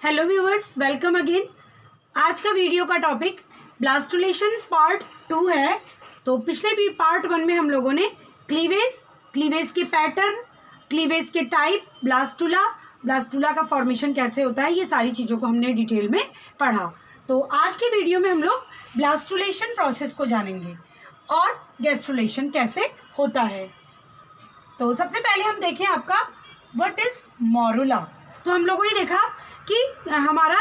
Hello viewers, welcome again. आज का video का टॉपिक ब्लास्टुलेशन पार्ट 2 है। तो पिछले भी पार्ट 1 में हम लोगों ने क्लीवेज के पैटर्न, क्लीवेज के टाइप, ब्लास्टुला का फॉर्मेशन कैसे होता है, ये सारी चीज़ों को हमने डिटेल में पढ़ा। तो आज के वीडियो में हम लोग ब्लास्टुलेशन प्रोसेस को जानेंगे और गैस्ट्रुलेशन कैसे होता है। तो सबसे पहले हम देखें आपका व्हाट इज मोरुला। तो हम लोगों ने देखा कि हमारा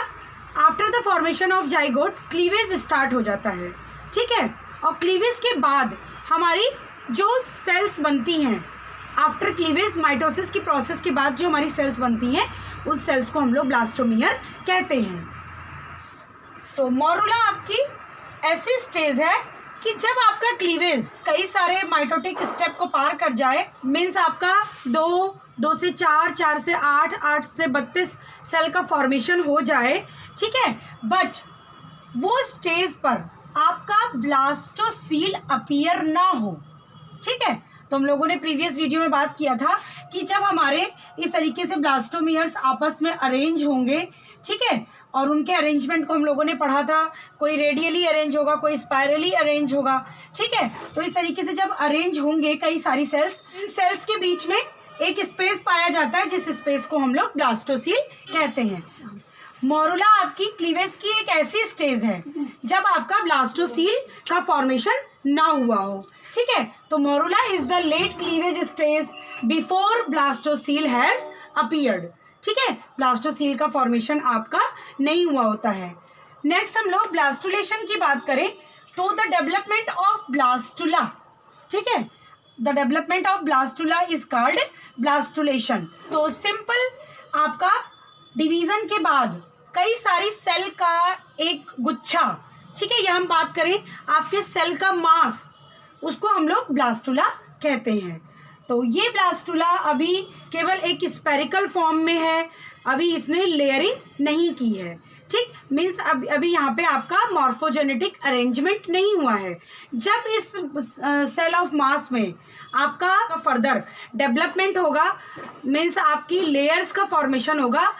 after the formation of zygote cleavage start हो जाता है, ठीक है। और क्लीवेज के बाद हमारी जो सेल्स बनती हैं, आफ्टर क्लीवेज माइटोसिस की प्रोसेस के बाद जो हमारी सेल्स बनती हैं, उस सेल्स को हम लोग ब्लास्टोमियर कहते हैं। तो मोरुला आपकी ऐसी स्टेज है कि जब आपका क्लीवेज कई सारे माइटोटिक स्टेप को पार कर जाए, मीन्स आपका 2 से 4, 4 से 8, 8 से 32 सेल का फॉर्मेशन हो जाए, ठीक है। बट वो स्टेज पर आपका ब्लास्टोसील अपीयर ना हो, ठीक है। तो हम लोगों ने प्रीवियस वीडियो में बात किया था कि जब हमारे इस तरीके से ब्लास्टोमियर्स आपस में अरेंज होंगे, ठीक है, और उनके अरेंजमेंट को हम लोगों ने पढ़ा था, कोई रेडियली अरेंज होगा, कोई स्पायरली अरेंज होगा, ठीक है। तो इस तरीके से जब अरेंज होंगे कई सारी सेल्स, इन सेल्स के बीच में एक स्पेस पाया जाता है, जिस स्पेस को हम लोग ब्लास्टोसील कहते हैं। मोरुला आपकी क्लीवेज की एक ऐसी स्टेज है जब आपका ब्लास्टोसील का फॉर्मेशन ना हुआ हो, ठीक है। तो morula is the late cleavage stage before blastocoel has appeared, ठीक है। ब्लास्टोसील का फॉर्मेशन आपका नहीं हुआ होता है। नेक्स्ट हम लोग ब्लास्टुलेशन की बात करें तो द डेवलपमेंट ऑफ ब्लास्टुला, ठीक है, the development of blastula is called blastulation. तो सिंपल आपका डिवीजन के बाद कई सारी सेल का एक गुच्छा, ठीक है, यह हम बात करें आपके सेल का मास, उसको हम लोग ब्लास्टुला कहते हैं। तो ये ब्लास्टुला अभी केवल एक स्पेरिकल फॉर्म में है, अभी इसने लेयरिंग नहीं की है, ठीक। मीन्स अभी यहाँ पे आपका मॉर्फोजेनेटिक अरेंजमेंट नहीं हुआ है। जब इस सेल ऑफ मास में आपका फर्दर डेवलपमेंट होगा, मीन्स आपकी लेयर्स का फॉर्मेशन होगा,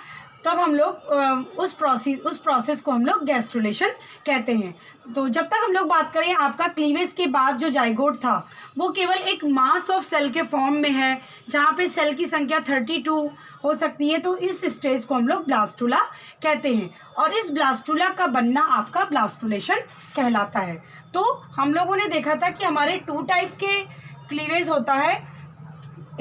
तब हम लोग उस प्रोसेस को हम लोग गैस्ट्रुलेशन कहते हैं। तो जब तक हम लोग बात करें आपका क्लीवेज के बाद जो जाइगोट था वो केवल एक मास ऑफ सेल के फॉर्म में है, जहाँ पे सेल की संख्या 32 हो सकती है। तो इस स्टेज को हम लोग ब्लास्टुला कहते हैं और इस ब्लास्टुला का बनना आपका ब्लास्टुलेशन कहलाता है। तो हम लोगों ने देखा था कि हमारे 2 टाइप के क्लीवेज होता है,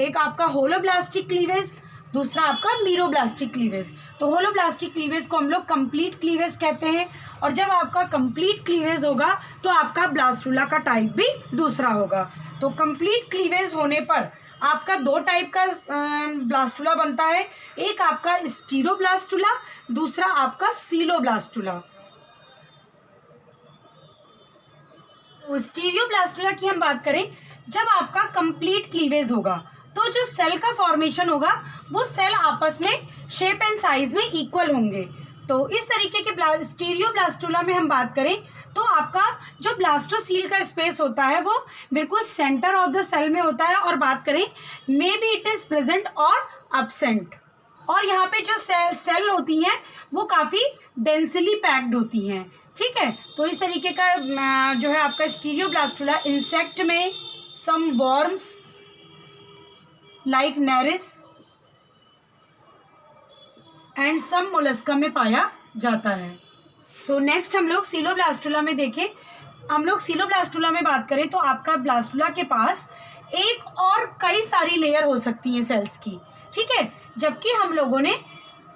एक आपका होलोब्लास्टिक क्लीवेज, दूसरा आपका मीरोब्लास्टिक क्लीवेज। तो होलोब्लास्टिक क्लीवेज को हम लोग कंप्लीट क्लीवेज कहते हैं, और जब आपका कंप्लीट क्लीवेज होगा तो आपका ब्लास्टुला का टाइप भी दूसरा होगा। तो कंप्लीट क्लीवेज होने पर आपका 2 टाइप का ब्लास्टुला बनता है, एक आपका स्टीरोब्लास्टुला, दूसरा आपका सीलोब्लास्टुला। स्टीरियोब्लास्टुला की हम बात करें, जब आपका कंप्लीट क्लीवेज होगा तो जो सेल का फॉर्मेशन होगा वो सेल आपस में शेप एंड साइज में इक्वल होंगे। तो इस तरीके के स्टीरियोब्लास्टुला में हम बात करें तो आपका जो ब्लास्टोसील का स्पेस होता है वो बिल्कुल सेंटर ऑफ द सेल में होता है, और बात करें may be it is present और अब्सेंट। और यहाँ पे जो सेल होती हैं वो काफ़ी डेंसली पैक्ड होती हैं, ठीक है। तो इस तरीके का जो है आपका स्टीरियोब्लास्टुला इंसेक्ट में some worms like nereis and some mollusca में पाया जाता है। तो नेक्स्ट हम लोग सीलोब्लास्टुला में देखें, हम लोग सीलोब्लास्टुला में बात करें तो आपका ब्लास्टुला के पास एक और कई सारी लेयर हो सकती हैं सेल्स की, ठीक है। जबकि हम लोगों ने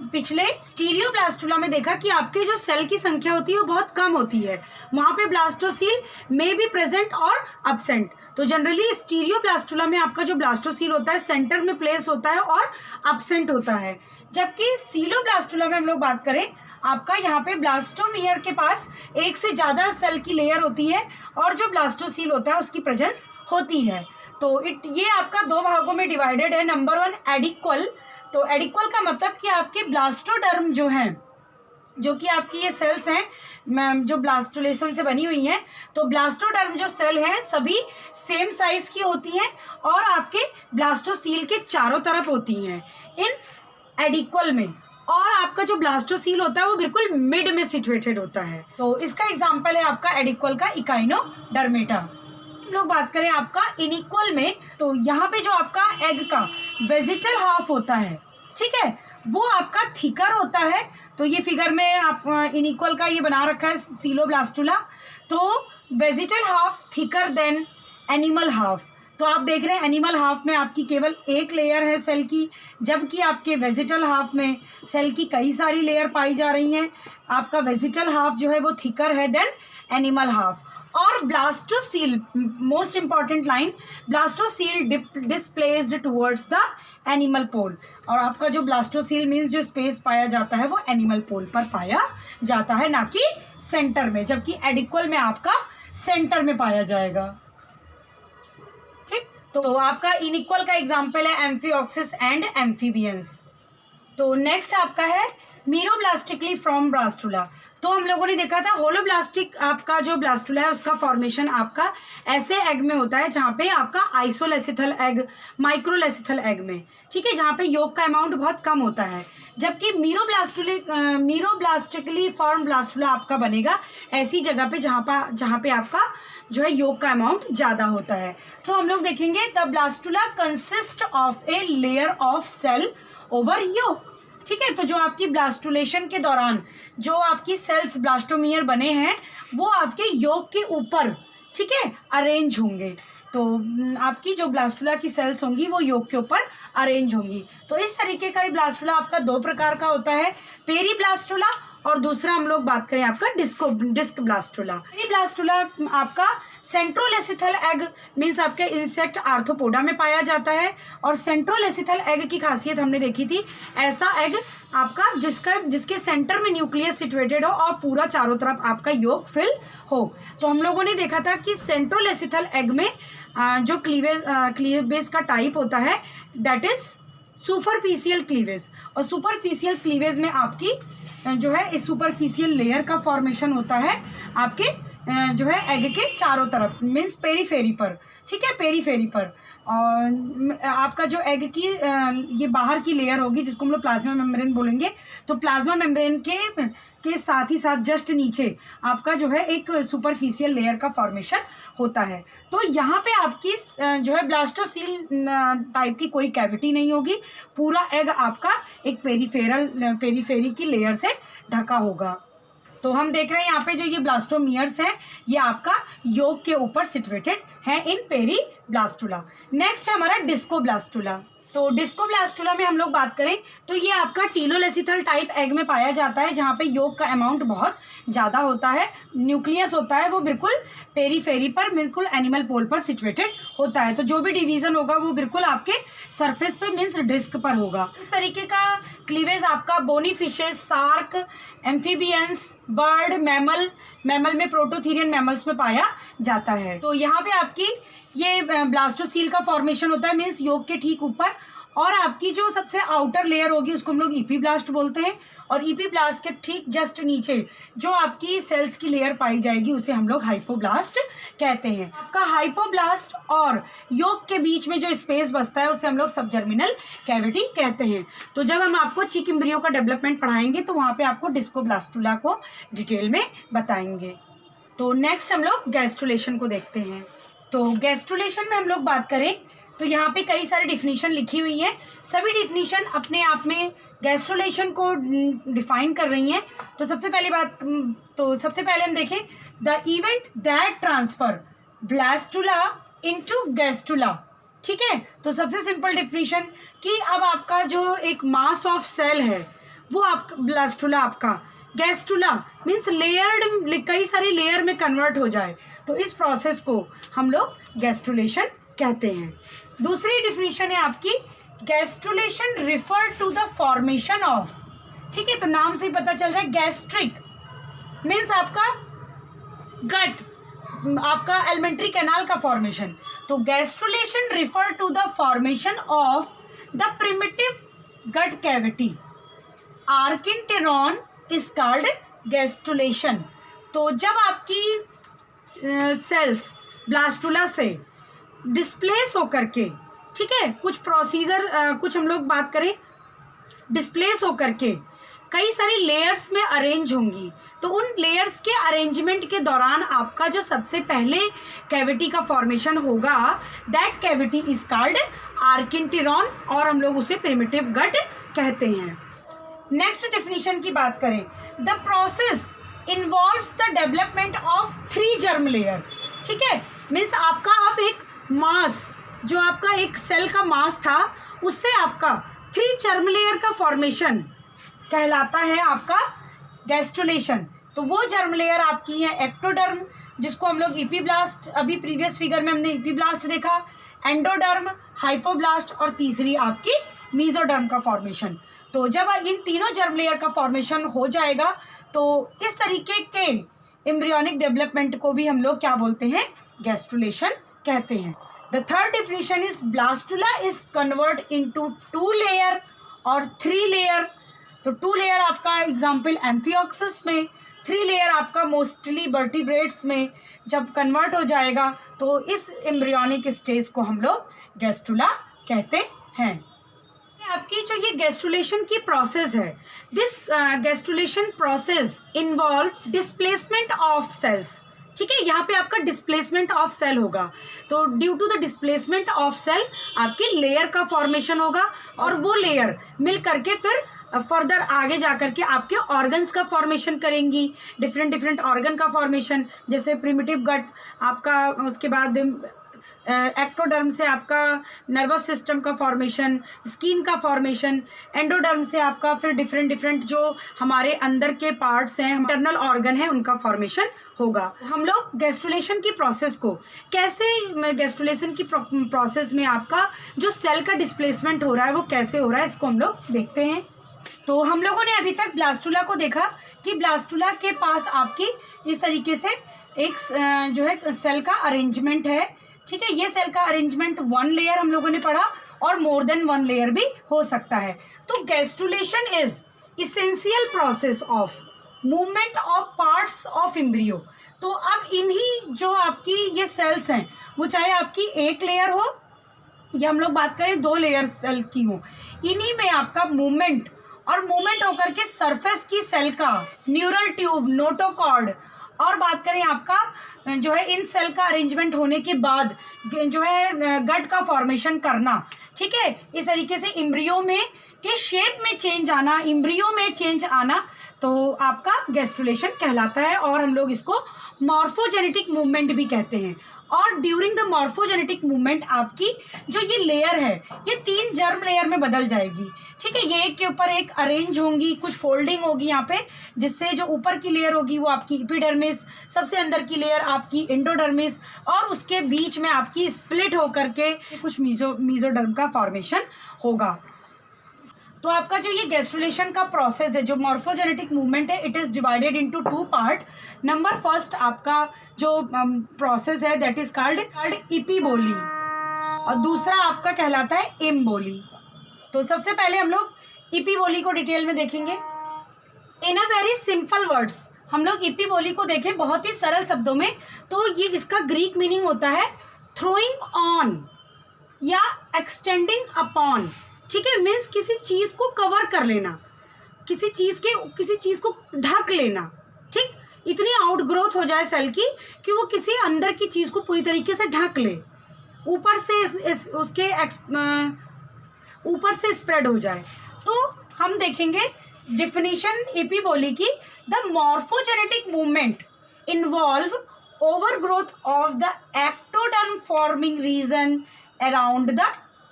पिछले स्टीरियोब्लास्टुला में देखा कि आपके जो सेल की संख्या होती है वो बहुत कम होती है, वहाँ पे ब्लास्टोसील में भी प्रेजेंट और अब्सेंट। तो जनरली स्टीरियोब्लास्टुला में आपका जो ब्लास्टोसील होता है सेंटर में प्लेस होता है और अब्सेंट होता है। जबकि सीलोब्लास्टुला में हम लोग बात करें, आपका यहाँ पे ब्लास्टोमियर के पास एक से ज़्यादा सेल की लेयर होती है और जो ब्लास्टोसील होता है उसकी प्रेजेंस होती है। तो ये आपका 2 भागों में डिवाइडेड है। नंबर 1 एडिक्वल। तो एडिक्वल का मतलब कि आपके ब्लास्टोडर्म जो हैं, जो कि आपकी ये सेल्स हैं जो ब्लास्टुलेशन से बनी हुई हैं, तो ब्लास्टोडर्म जो सेल हैं सभी सेम साइज की होती हैं और आपके ब्लास्टोसील के चारों तरफ होती हैं इन एडिक्वल में। और आपका जो ब्लास्टोसील होता है वो बिल्कुल मिड में सिचुएटेड होता है। तो इसका एग्जांपल है आपका एडिक्वल का इकाइनोडर्मेटा। हम लोग बात करें आपका इनिक्वल में, तो यहाँ पे जो आपका एग का वेजिटल हाफ होता है, ठीक है, वो आपका थिकर होता है। तो ये फिगर में आप इनिक्वल का ये बना रखा है सीलोब्लास्टुला। तो vegetal half thicker than animal half. तो आप देख रहे हैं एनिमल हाफ में आपकी केवल एक लेयर है सेल की, जबकि आपके वेजिटल हाफ में सेल की कई सारी लेयर पाई जा रही हैं। आपका वेजिटल हाफ जो है वो थिकर है देन एनिमल हाफ। और blastocoel, most important line, blastocoel displaced towards the animal pole. और आपका जो ब्लास्टोसील मीन्स जो स्पेस पाया जाता है वो एनिमल पोल पर पाया जाता है, ना कि सेंटर में, जबकि एडिक्वल में आपका सेंटर में पाया जाएगा। ठीक, तो आपका इनिक्वल का एग्जाम्पल है एम्फिऑक्सिस एंड एम्फीबियंस। तो नेक्स्ट आपका है मीरोब्लास्टिकली फ्रॉम ब्लास्टुला। तो हम लोगों ने देखा था होलोब्लास्टिक आपका जो ब्लास्टुला है उसका फॉर्मेशन आपका ऐसे एग में होता है जहाँ पे आपका आइसोलेसिथल एग, माइक्रोलेसिथल एग में, ठीक है, जहाँ पे योग का अमाउंट बहुत कम होता है। जबकि मीरोब्लास्टिकली फॉर्म ब्लास्टुला आपका बनेगा ऐसी जगह पे जहाँ पे आपका जो है योग का अमाउंट ज़्यादा होता है। तो हम लोग देखेंगे the blastula consist of a layer of cell over yolk. ठीक है, तो जो आपकी ब्लास्टुलेशन के दौरान जो आपकी सेल्स ब्लास्टोमियर बने हैं वो आपके योग के ऊपर, ठीक है, अरेंज होंगे। तो आपकी जो ब्लास्टुला की सेल्स होंगी वो योग के ऊपर अरेंज होंगी। तो इस तरीके का ही ब्लास्टुला आपका दो प्रकार का होता है, पेरीब्लास्टुला और दूसरा हम लोग बात करें आपका डिस्क ब्लास्टुला। पेरीब्लास्टुला आपका सेंट्रोलेसिथल एग मीन्स आपके इंसेक्ट आर्थ्रोपोडा में पाया जाता है। और सेंट्रोलेसिथल एग की खासियत हमने देखी थी, ऐसा एग आपका जिसके सेंटर में न्यूक्लियस सिचुएटेड हो और पूरा चारों तरफ आपका योग फिल हो। तो हम लोगों ने देखा था कि सेंट्रोलेसिथल एग में जो क्लीवेज का टाइप होता है दैट इज सुपरफिशियल क्लीवेज। और सुपरफिशियल क्लीवेज में आपकी जो है इस सुपरफिशियल लेयर का फॉर्मेशन होता है आपके जो है एग के चारों तरफ मीन्स पेरीफेरी पर, ठीक है, पेरीफेरी पर। और आपका जो एग की ये बाहर की लेयर होगी जिसको हम लोग प्लाज्मा मेम्ब्रेन बोलेंगे। तो प्लाज्मा मेम्ब्रेन के साथ ही साथ जस्ट नीचे आपका जो है एक सुपरफिशियल लेयर का फॉर्मेशन होता है। तो यहाँ पे आपकी जो है ब्लास्टोसील टाइप की कोई कैविटी नहीं होगी, पूरा एग आपका एक पेरीफेरी की लेयर से ढका होगा। तो हम देख रहे हैं यहाँ पे जो ये ब्लास्टोमियर्स हैं ये आपका योग के ऊपर सिचुएटेड है इन पेरीब्लास्टुला। नेक्स्ट है हमारा डिस्कोब्लास्टुला। तो डिस्कोब्लास्टुला में हम लोग बात करें तो ये आपका टीलोलेसिथल टाइप एग में पाया जाता है जहाँ पे योग का अमाउंट बहुत ज़्यादा होता है। न्यूक्लियस होता है वो बिल्कुल पेरीफेरी पर, बिल्कुल एनिमल पोल पर सिचुएटेड होता है। तो जो भी डिवीजन होगा वो बिल्कुल आपके सरफेस पे मीन्स डिस्क पर होगा। इस तरीके का क्लीवेज आपका bony fishes, shark, amphibians, bird, mammal में प्रोटोथीरियन मैमल्स में पाया जाता है। तो यहाँ पे आपकी ये ब्लास्टोसील का फॉर्मेशन होता है मीन्स योग के ठीक ऊपर। और आपकी जो सबसे आउटर लेयर होगी उसको हम लोग ईपीब्लास्ट बोलते हैं। और ईपीब्लास्ट के ठीक जस्ट नीचे जो आपकी सेल्स की लेयर पाई जाएगी उसे हम लोग हाइपोब्लास्ट कहते हैं। का हाइपोब्लास्ट और योग के बीच में जो स्पेस बचता है उसे हम लोग सबजर्मिनल कैविटी कहते हैं। तो जब हम आपको चिक एम्ब्रियो का डेवलपमेंट पढ़ाएंगे तो वहाँ पे आपको डिस्कोब्लास्टुला को डिटेल में बताएंगे। तो नेक्स्ट हम लोग गैस्ट्रुलेशन को देखते हैं। तो गैस्ट्रुलेशन में हम लोग बात करें तो यहाँ पे कई सारी डिफिनीशन लिखी हुई है। सभी डिफिनीशन अपने आप में गैस्ट्रुलेशन को डिफाइन कर रही हैं। तो सबसे पहले हम देखें the event that transfer blastula into gastrula. ठीक है, तो सबसे सिंपल डिफिनीशन कि अब आपका जो एक मास ऑफ सेल है वो आपका ब्लास्टुला आपका गैस्ट्रुला मीन्स लेयर्ड, कई सारी लेयर में कन्वर्ट हो जाए, तो इस प्रोसेस को हम लोग गैस्ट्रुलेशन कहते हैं। दूसरी डिफिनीशन है आपकी gastrulation refer to the formation of, ठीक है, तो नाम से ही पता चल रहा है गैस्ट्रिक मीन्स आपका गट, आपका एलिमेंट्री कैनाल का फॉर्मेशन। तो gastrulation refer to the formation of the primitive gut cavity. Archenteron is called gastrulation. तो जब आपकी सेल्स ब्लास्टुला से डिस्प्लेस होकर के, ठीक है, कुछ प्रोसीजर कुछ हम लोग बात करें डिस्प्लेस होकर के कई सारी लेयर्स में अरेंज होंगी। तो उन लेयर्स के अरेंजमेंट के दौरान आपका जो सबसे पहले कैविटी का फॉर्मेशन होगा, दैट कैविटी इज कॉल्ड आर्किन्टिरॉन, और हम लोग उसे प्रिमिटिव गट कहते हैं। नेक्स्ट डेफिनेशन की बात करें, the process involves the development of 3 germ layer. ठीक है, मीन्स आपका अब एक मास, जो आपका एक सेल का मास था, उससे आपका 3 जर्म लेयर का फॉर्मेशन कहलाता है आपका गैस्ट्रुलेशन। तो वो जर्म लेयर आपकी है एक्टोडर्म, जिसको हम लोग इपीब्लास्ट, अभी प्रीवियस फिगर में हमने इपीब्लास्ट देखा, एंडोडर्म, हाइपोब्लास्ट, और तीसरी आपकी मीजोडर्म का फॉर्मेशन। तो जब इन तीनों जर्म लेयर का फॉर्मेशन हो जाएगा तो इस तरीके के एम्ब्रियोनिक डेवलपमेंट को भी हम लोग क्या बोलते हैं, गैस्ट्रुलेशन कहते हैं। The third definition is blastula is convert into 2 layer और 3 लेयर। तो 2 लेयर आपका एग्जाम्पल एम्फियोक्सिस में, 3 लेयर आपका मोस्टली वर्टिब्रेट्स में जब कन्वर्ट हो जाएगा तो इस एम्ब्रियोनिक स्टेज को हम लोग गैस्ट्रुला कहते हैं। आपकी जो ये गैस्ट्रुलेशन की प्रोसेस है, this gastrulation process involves displacement of cells. ठीक है, यहाँ पे आपका डिस्प्लेसमेंट ऑफ सेल होगा। तो due to the displacement of cell आपके लेयर का फॉर्मेशन होगा, और वो लेयर मिल करके फिर फर्दर आगे जा करके आपके ऑर्गन्स का फॉर्मेशन करेंगी, डिफरेंट ऑर्गन का फॉर्मेशन, जैसे प्रिमिटिव गट आपका, उसके बाद एक्टोडर्म से आपका नर्वस सिस्टम का फॉर्मेशन, स्किन का फॉर्मेशन, एंडोडर्म से आपका फिर डिफरेंट जो हमारे अंदर के पार्ट्स हैं, इंटरनल ऑर्गन है, उनका फॉर्मेशन होगा। हम लोग गैस्ट्रुलेशन की प्रोसेस को कैसे, गैस्ट्रुलेशन की प्रोसेस में आपका जो सेल का डिस्प्लेसमेंट हो रहा है वो कैसे हो रहा है, इसको हम लोग देखते हैं। तो हम लोगों ने अभी तक ब्लास्टुला को देखा कि ब्लास्टुला के पास आपकी इस तरीके से एक जो है सेल का अरेंजमेंट है। ठीक है, ये सेल का अरेंजमेंट 1 लेयर हम लोगों ने पढ़ा, और मोर देन 1 लेयर भी हो सकता है। तो gastrulation is essential process of movement of parts of embryo. तो अब इन्हीं जो आपकी ये सेल्स हैं, वो चाहे आपकी 1 लेयर हो या हम लोग बात करें 2 लेयर सेल की हो, इन्हीं में आपका मूवमेंट, और मूवमेंट होकर के सरफेस की सेल का न्यूरल ट्यूब, नोटोकॉर्ड, और बात करें आपका जो है इन सेल का अरेंजमेंट होने के बाद जो है गट का फॉर्मेशन करना। ठीक है, इस तरीके से एम्ब्रियो में के शेप में चेंज आना, एम्ब्रियो में चेंज आना, तो आपका गैस्ट्रुलेशन कहलाता है, और हम लोग इसको मॉर्फोजेनेटिक मूवमेंट भी कहते हैं। और ड्यूरिंग द मॉर्फोजेनेटिक मूवमेंट आपकी जो ये लेयर है, ये 3 जर्म लेयर में बदल जाएगी। ठीक है, ये एक के ऊपर एक अरेंज होंगी, कुछ फोल्डिंग होगी यहाँ पे, जिससे जो ऊपर की लेयर होगी वो आपकी एपिडर्मिस, सबसे अंदर की लेयर आपकी एंडोडर्मिस, और उसके बीच में आपकी स्प्लिट होकर के कुछ मीजोडर्म का फॉर्मेशन होगा। तो आपका जो ये गैस्ट्रुलेशन का प्रोसेस है, जो मॉर्फोजेनेटिक मूवमेंट है, it is divided into 2 part. Number first आपका जो प्रोसेस है दैट इज कॉल्ड इपीबोली, और दूसरा आपका कहलाता है एम्बोली। तो सबसे पहले हम लोग इपीबोली को डिटेल में देखेंगे। इन अ वेरी सिंपल वर्ड्स हम लोग इपीबोली को देखें बहुत ही सरल शब्दों में, तो ये इसका ग्रीक मीनिंग होता है थ्रोइंग ऑन या एक्सटेंडिंग अपॉन। ठीक है, मीन्स किसी चीज को कवर कर लेना, किसी चीज को ढक लेना। ठीक, इतनी आउटग्रोथ हो जाए सेल की कि वो किसी अंदर की चीज को पूरी तरीके से ढक ले, ऊपर से उसके ऊपर से स्प्रेड हो जाए। तो हम देखेंगे डिफिनीशन एपीबोली की, the morphogenetic movement involve overgrowth of the ectoderm forming region around the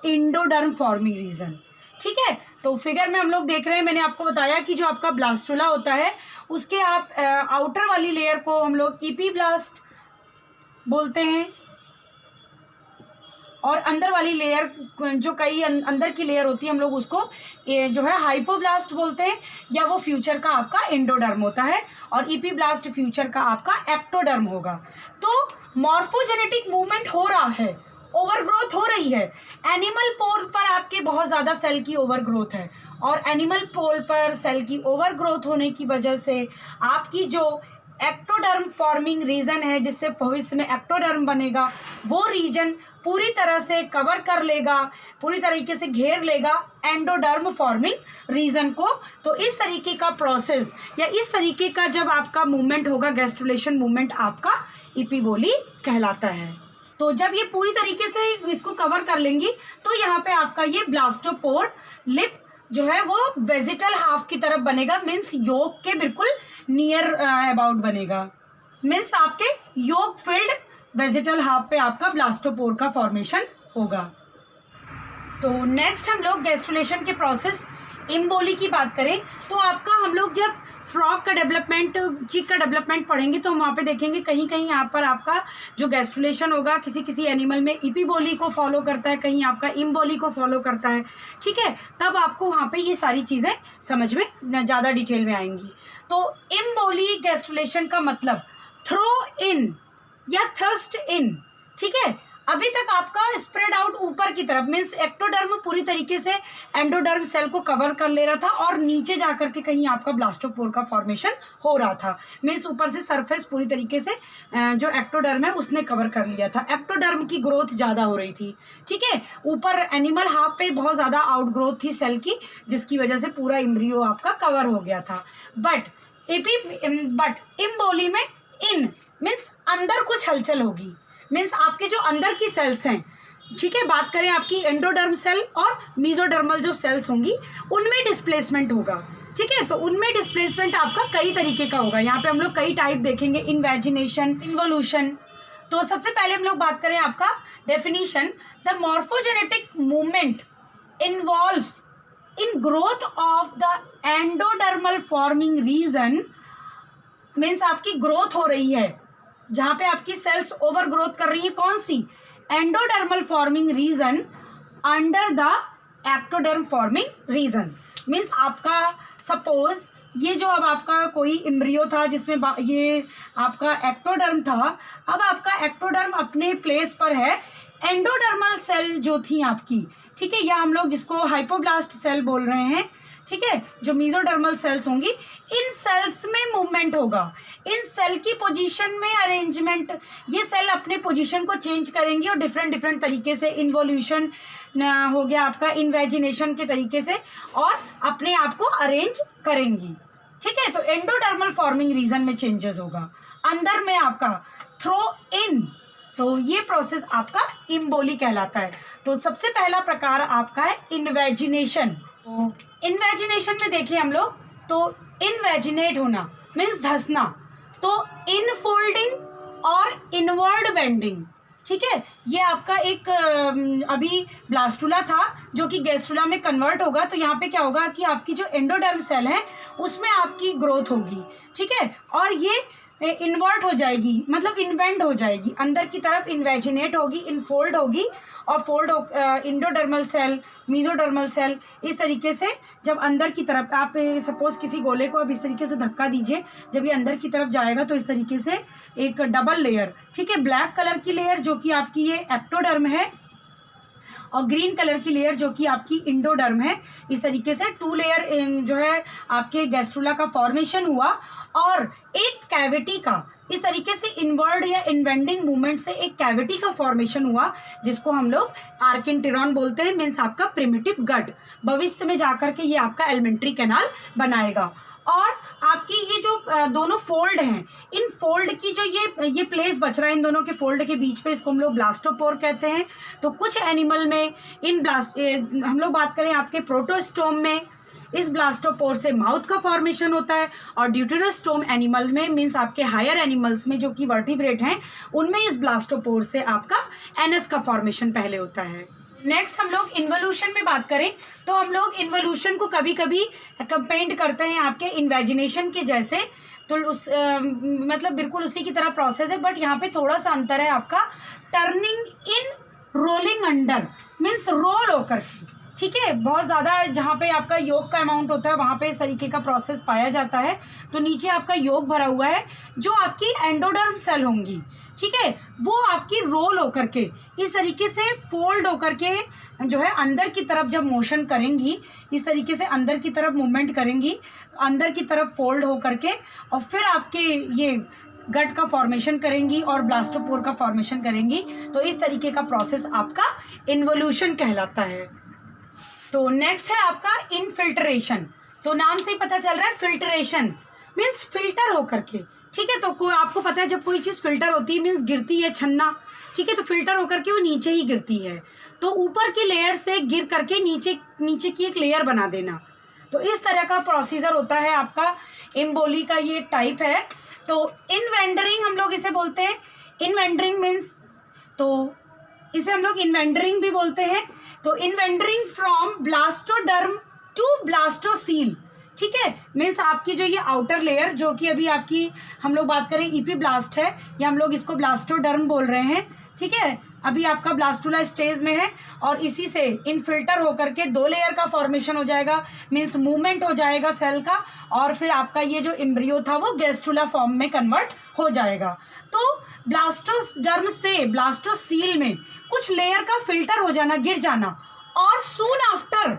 endoderm forming region. ठीक है, तो फिगर में हम लोग देख रहे हैं, मैंने आपको बताया कि जो आपका ब्लास्टुला होता है उसके आप आउटर वाली लेयर को हम लोग इपीब्लास्ट बोलते हैं, और अंदर वाली लेयर जो कई अंदर की लेयर होती है हम लोग उसको जो है हाइपोब्लास्ट बोलते हैं, या वो फ्यूचर का आपका एंडोडर्म होता है, और इपीब्लास्ट फ्यूचर का आपका एक्टोडर्म होगा। तो मॉर्फोजेनेटिक मूवमेंट हो रहा है, ओवरग्रोथ हो रही है। एनिमल पोल पर आपके बहुत ज़्यादा सेल की ओवरग्रोथ है, और एनिमल पोल पर सेल की ओवरग्रोथ होने की वजह से आपकी जो एक्टोडर्म फॉर्मिंग रीजन है, जिससे भविष्य में एक्टोडर्म बनेगा, वो रीजन पूरी तरह से कवर कर लेगा, पूरी तरीके से घेर लेगा एंडोडर्म फॉर्मिंग रीजन को। तो इस तरीके का प्रोसेस या इस तरीके का जब आपका मूवमेंट होगा, गैस्ट्रुलेशन मूवमेंट आपका इपिबोली कहलाता है। तो जब ये पूरी तरीके से इसको कवर कर लेंगी तो यहाँ पे आपका ये ब्लास्टोपोर लिप जो है वो वेजिटल हाफ की तरफ बनेगा, मीन्स योग के बिल्कुल नियर अबाउट बनेगा, मीन्स आपके योग फिल्ड वेजिटल हाफ पे आपका ब्लास्टोपोर का फॉर्मेशन होगा। तो नेक्स्ट हम लोग गैस्ट्रुलेशन के प्रोसेस इम्बोली की बात करें तो आपका हम लोग जब फ्रॉग का डेवलपमेंट, चीक का डेवलपमेंट पढ़ेंगे तो हम वहाँ पे देखेंगे कहीं कहीं यहाँ पर आपका जो गैस्ट्रुलेशन होगा किसी किसी एनिमल में इपिबोली को फॉलो करता है, कहीं आपका इम्बोली को फॉलो करता है, ठीक है। तब आपको वहाँ पे ये सारी चीज़ें समझ में ज़्यादा डिटेल में आएंगी। तो इम्बोली गैस्ट्रुलेशन का मतलब थ्रो इन या थ्रस्ट इन, ठीक है। अभी तक आपका स्प्रेड आउट ऊपर की तरफ, मीन्स एक्टोडर्म पूरी तरीके से एंडोडर्म सेल को कवर कर ले रहा था और नीचे जाकर के कहीं आपका ब्लास्टोपोर का फॉर्मेशन हो रहा था, मीन्स ऊपर से सरफेस पूरी तरीके से जो एक्टोडर्म है उसने कवर कर लिया था। एक्टोडर्म की ग्रोथ ज़्यादा हो रही थी, ठीक है। ऊपर एनिमल हाफ पे बहुत ज़्यादा आउट ग्रोथ थी सेल की, जिसकी वजह से पूरा इम्ब्रियो आपका कवर हो गया था। बट इम्बोली में इन मीन्स अंदर कुछ हलचल होगी, मीन्स आपके जो अंदर की सेल्स हैं, ठीक है, बात करें आपकी एंडोडर्म सेल और मीजोडर्मल जो सेल्स होंगी उनमें डिस्प्लेसमेंट होगा, ठीक है। तो उनमें डिस्प्लेसमेंट आपका कई तरीके का होगा, यहाँ पे हम लोग कई टाइप देखेंगे, इन्वेजिनेशन, इन्वोल्यूशन। तो सबसे पहले हम लोग बात करें आपका definition, the morphogenetic movement involves in growth of the endodermal forming region, means आपकी ग्रोथ हो रही है जहाँ पे आपकी सेल्स ओवर ग्रोथ कर रही है, कौन सी, endodermal forming region under the ectoderm forming region. Means आपका सपोज ये जो अब आपका कोई इम्ब्रियो था जिसमें ये आपका एक्टोडर्म था, अब आपका एक्टोडर्म अपने प्लेस पर है, एंडोडर्मल सेल जो थी आपकी, ठीक है, या हम लोग जिसको हाइपोब्लास्ट सेल बोल रहे हैं, ठीक है, जो मीजोडर्मल सेल्स होंगी, इन सेल्स में मूवमेंट होगा, इन सेल की पोजीशन में अरेंजमेंट, ये सेल अपने पोजीशन को चेंज करेंगी और डिफरेंट तरीके से इन्वोल्यूशन हो गया आपका, इन्वेजिनेशन के तरीके से, और अपने आप को अरेंज करेंगी, ठीक है। तो एंडोडर्मल फॉर्मिंग रीजन में चेंजेस होगा, अंदर में आपका थ्रो इन, तो ये प्रोसेस आपका इम्बोली कहलाता है। तो सबसे पहला प्रकार आपका है इन्वेजिनेशन। तो इन्वेजिनेशन में देखिए हम लोग, तो इन्वेजिनेट होना मीन्स धंसना, तो इनफोल्डिंग और इनवर्ड बेंडिंग, ठीक है, ये आपका एक अभी ब्लास्टुला था जो कि गैस्ट्रुला में कन्वर्ट होगा। तो यहाँ पे क्या होगा कि आपकी जो एंडोडर्म सेल है उसमें आपकी ग्रोथ होगी, ठीक है, और ये इन्वर्ट हो जाएगी, मतलब इन्वेंड हो जाएगी, अंदर की तरफ इन्वेजिनेट होगी, इनफोल्ड होगी और fold endodermal cell, mesodermal cell, इस तरीके से जब अंदर की तरफ आप सपोज किसी गोले को आप इस तरीके से धक्का दीजिए, जब ये अंदर की तरफ जाएगा तो इस तरीके से एक डबल लेयर, ठीक है, ब्लैक कलर की लेयर जो कि आपकी ये एक्टोडर्म है और ग्रीन कलर की लेयर जो कि आपकी इंडोडर्म है, इस तरीके से 2 लेयर जो है आपके गैस्ट्रुला का फॉर्मेशन हुआ और एक कैविटी का इस तरीके से इनवर्ड या इनवेंडिंग मूवमेंट से एक कैविटी का फॉर्मेशन हुआ जिसको हम लोग आर्किनटिरॉन बोलते हैं, मीन्स आपका प्रिमिटिव गट। भविष्य में जाकर के ये आपका एलिमेंट्री कैनाल बनाएगा और आपकी ये जो दोनों फोल्ड हैं, इन फोल्ड की जो ये प्लेस बच रहा है इन दोनों के फोल्ड के बीच पे, इसको हम लोग ब्लास्टोपोर कहते हैं। तो कुछ एनिमल में हम लोग बात करें आपके प्रोटोस्टोम में इस ब्लास्टोपोर से माउथ का फॉर्मेशन होता है और ड्यूटेरोस्टोम एनिमल में मीन्स आपके हायर एनिमल्स में जो कि वर्टिब्रेट हैं उनमें इस ब्लास्टोपोर से आपका एनस का फॉर्मेशन पहले होता है। नेक्स्ट हम लोग इन्वोल्यूशन में बात करें तो हम लोग इन्वोल्यूशन को कभी कभी कंपेयर करते हैं आपके इन्वेजिनेशन के जैसे, तो उस मतलब बिल्कुल उसी की तरह प्रोसेस है, बट यहाँ पे थोड़ा सा अंतर है आपका, turning in rolling under means roll होकर, ठीक है, बहुत ज़्यादा जहाँ पे आपका योग का अमाउंट होता है वहाँ पे इस तरीके का प्रोसेस पाया जाता है। तो नीचे आपका योग भरा हुआ है, जो आपकी एंडोडर्म सेल होंगी, ठीक है, वो आपकी रोल होकर के इस तरीके से फोल्ड होकर के जो है अंदर की तरफ जब मोशन करेंगी, इस तरीके से अंदर की तरफ मूवमेंट करेंगी, अंदर की तरफ फोल्ड होकर के, और फिर आपके ये गट का फॉर्मेशन करेंगी और ब्लास्टोपोर का फॉर्मेशन करेंगी। तो इस तरीके का प्रोसेस आपका इन्वोल्यूशन कहलाता है। तो नेक्स्ट है आपका इनफिल्ट्रेशन। तो नाम से ही पता चल रहा है, फिल्ट्रेशन मीन्स फिल्टर होकर के, ठीक है। तो आपको पता है जब कोई चीज़ फिल्टर होती है मीन्स गिरती है, छन्ना, ठीक है, तो फिल्टर होकर के वो नीचे ही गिरती है। तो ऊपर की लेयर से गिर करके नीचे की एक लेयर बना देना। तो इस तरह का प्रोसीजर होता है आपका एम्बोली का, ये टाइप है। तो इनवेंडरिंग हम लोग इसे बोलते हैं। इनवेंडरिंग मीन्स, तो इसे हम लोग इन्वेंडरिंग भी बोलते हैं। तो इन्वेंडरिंग फ्रॉम ब्लास्टोडर्म टू ब्लास्टोसील, ठीक है, मीन्स आपकी जो ये आउटर लेयर जो कि अभी आपकी हम लोग बात करें इपीब्लास्ट है, या हम लोग इसको ब्लास्टोडर्म बोल रहे हैं, ठीक है। अभी आपका ब्लास्टुला स्टेज में है और इसी से इनफिल्टर होकर के 2 लेयर का फॉर्मेशन हो जाएगा, मीन्स मूवमेंट हो जाएगा सेल का, और फिर आपका ये जो एम्ब्रियो था वो गैस्ट्रुला फॉर्म में कन्वर्ट हो जाएगा। तो ब्लास्टोडर्म से ब्लास्टोसील में कुछ लेयर का फिल्टर हो जाना, गिर जाना, और सून आफ्टर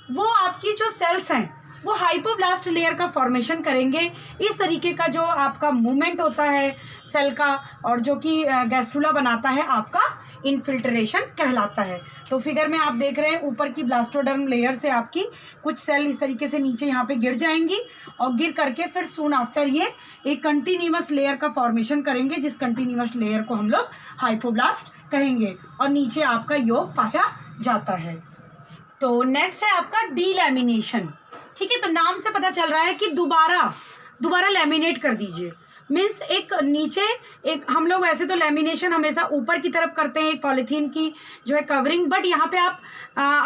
वो आपकी जो सेल्स हैं वो हाइपोब्लास्ट लेयर का फॉर्मेशन करेंगे। इस तरीके का जो आपका मूवमेंट होता है सेल का और जो कि गैस्ट्रुला बनाता है, आपका इनफिल्ट्रेशन कहलाता है। तो फिगर में आप देख रहे हैं ऊपर की ब्लास्टोडर्म लेयर से आपकी कुछ सेल इस तरीके से नीचे यहाँ पे गिर जाएंगी, और गिर करके फिर सून आफ्टर ये एक कंटिन्यूअस लेयर का फॉर्मेशन करेंगे, जिस कंटिन्यूअस लेयर को हम लोग हाइपोब्लास्ट कहेंगे, और नीचे आपका योग पाया जाता है। तो नेक्स्ट है आपका डीलैमिनेशन, ठीक है। तो नाम से पता चल रहा है कि दोबारा लैमिनेट कर दीजिए, मीन्स एक नीचे एक, हम लोग वैसे तो लैमिनेशन हमेशा ऊपर की तरफ करते हैं एक पॉलीथीन की जो है कवरिंग, बट यहाँ पे आप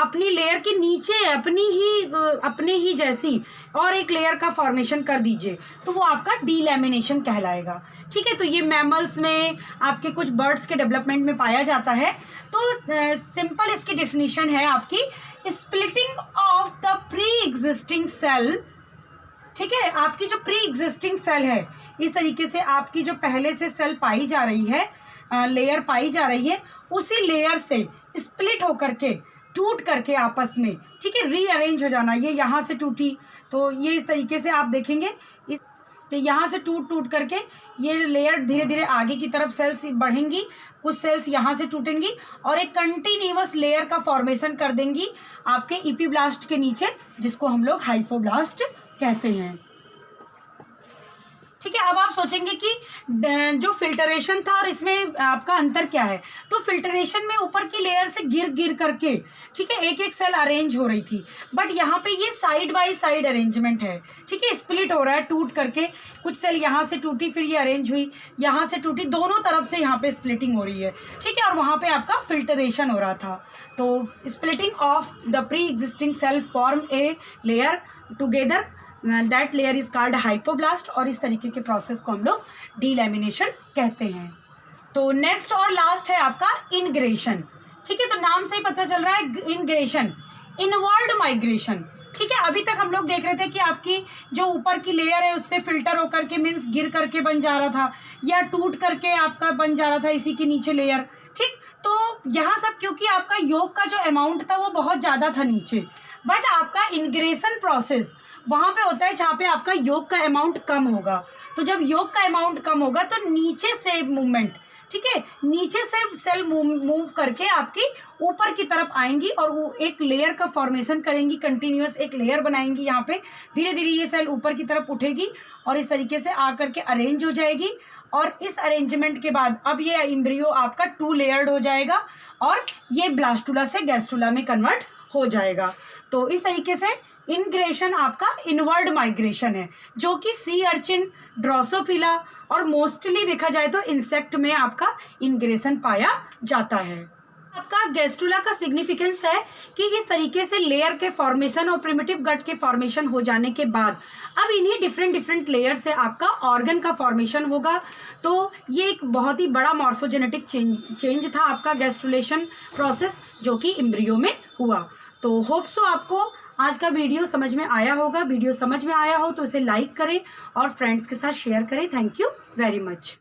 अपनी लेयर के नीचे अपने ही जैसी और एक लेयर का फॉर्मेशन कर दीजिए, तो वो आपका डीलैमिनेशन कहलाएगा, ठीक है। तो ये मैमल्स में, आपके कुछ बर्ड्स के डेवलपमेंट में पाया जाता है। तो सिंपल इसकी डेफिनेशन है आपकी splitting of the pre existing cell, ठीक है। आपकी जो प्री एग्जिस्टिंग सेल है, इस तरीके से आपकी जो पहले से सेल पाई जा रही है, लेयर पाई जा रही है, उसी लेयर से स्प्लिट होकर के, टूट करके आपस में, ठीक है, रीअरेंज हो जाना। ये यहाँ से टूटी तो ये इस तरीके से आप देखेंगे, तो यहाँ से टूट करके ये लेयर धीरे धीरे आगे की तरफ सेल्स बढ़ेंगी, कुछ सेल्स यहाँ से टूटेंगी और एक कंटिन्यूअस लेयर का फॉर्मेशन कर देंगी आपके इपीब्लास्ट के नीचे, जिसको हम लोग हाइपोब्लास्ट कहते हैं, ठीक है। अब आप सोचेंगे कि जो फिल्टरेशन था और इसमें आपका अंतर क्या है। तो फिल्टरेशन में ऊपर की लेयर से गिर करके, ठीक है, एक एक सेल अरेंज हो रही थी, बट यहाँ पे ये साइड बाय साइड अरेंजमेंट है, ठीक है। स्प्लिट हो रहा है टूट करके, कुछ सेल यहाँ से टूटी, फिर ये अरेंज हुई, यहाँ से टूटी, दोनों तरफ से यहाँ पे स्प्लिटिंग हो रही है, ठीक है, और वहाँ पे आपका फिल्टरेशन हो रहा था। तो splitting of the pre existing cell form a layer together, that layer is called hypoblast, और इस तरीके के प्रोसेस को हम लोग डीलैमिनेशन कहते हैं। तो नेक्स्ट और लास्ट है आपका इनग्रेशन, ठीक है। तो नाम से ही पता चल रहा है इनग्रेशन, इनवर्ड माइग्रेशन, ठीक है। अभी तक हम लोग देख रहे थे कि आपकी जो ऊपर की लेयर है उससे फिल्टर होकर के, मीन्स गिर करके बन जा रहा था या टूट करके आपका बन जा रहा था इसी के नीचे लेयर, ठीक। तो यहाँ सब क्योंकि आपका योग का जो अमाउंट था वो बहुत ज़्यादा था नीचे, बट आपका इनग्रेशन प्रोसेस वहाँ पे होता है जहाँ पे आपका योग का अमाउंट कम होगा। तो जब योग का अमाउंट कम होगा तो नीचे से मूवमेंट, ठीक है, नीचे से सेल मूव करके आपकी ऊपर की तरफ आएंगी और वो एक लेयर का फॉर्मेशन करेंगी, कंटिन्यूअस एक लेयर बनाएंगी। यहाँ पे धीरे धीरे ये सेल ऊपर की तरफ उठेगी और इस तरीके से आकर के अरेंज हो जाएगी, और इस अरेंजमेंट के बाद अब ये एम्ब्रियो आपका 2 लेयर्ड हो जाएगा और ये ब्लास्टुला से गैस्ट्रुला में कन्वर्ट हो जाएगा। तो इस तरीके से इनग्रेशन आपका इनवर्ड माइग्रेशन है, जो कि सी अर्चिन, ड्रोसोफिला और मोस्टली देखा जाए तो इंसेक्ट में आपका इनग्रेशन पाया जाता है। आपका गैस्ट्रुला का सिग्निफिकेंस है कि इस तरीके से लेयर के फॉर्मेशन और प्रिमिटिव गट के फॉर्मेशन हो जाने के बाद अब इन्हीं डिफरेंट लेयर से आपका ऑर्गन का फॉर्मेशन होगा। तो ये एक बहुत ही बड़ा मॉर्फोजेनेटिक चेंज था आपका गैस्ट्रुलेशन प्रोसेस, जो कि एम्ब्रियो में हुआ। तो होप सो आपको आज का वीडियो समझ में आया होगा। वीडियो समझ में आया हो तो इसे लाइक करें और फ्रेंड्स के साथ शेयर करें। Thank you very much.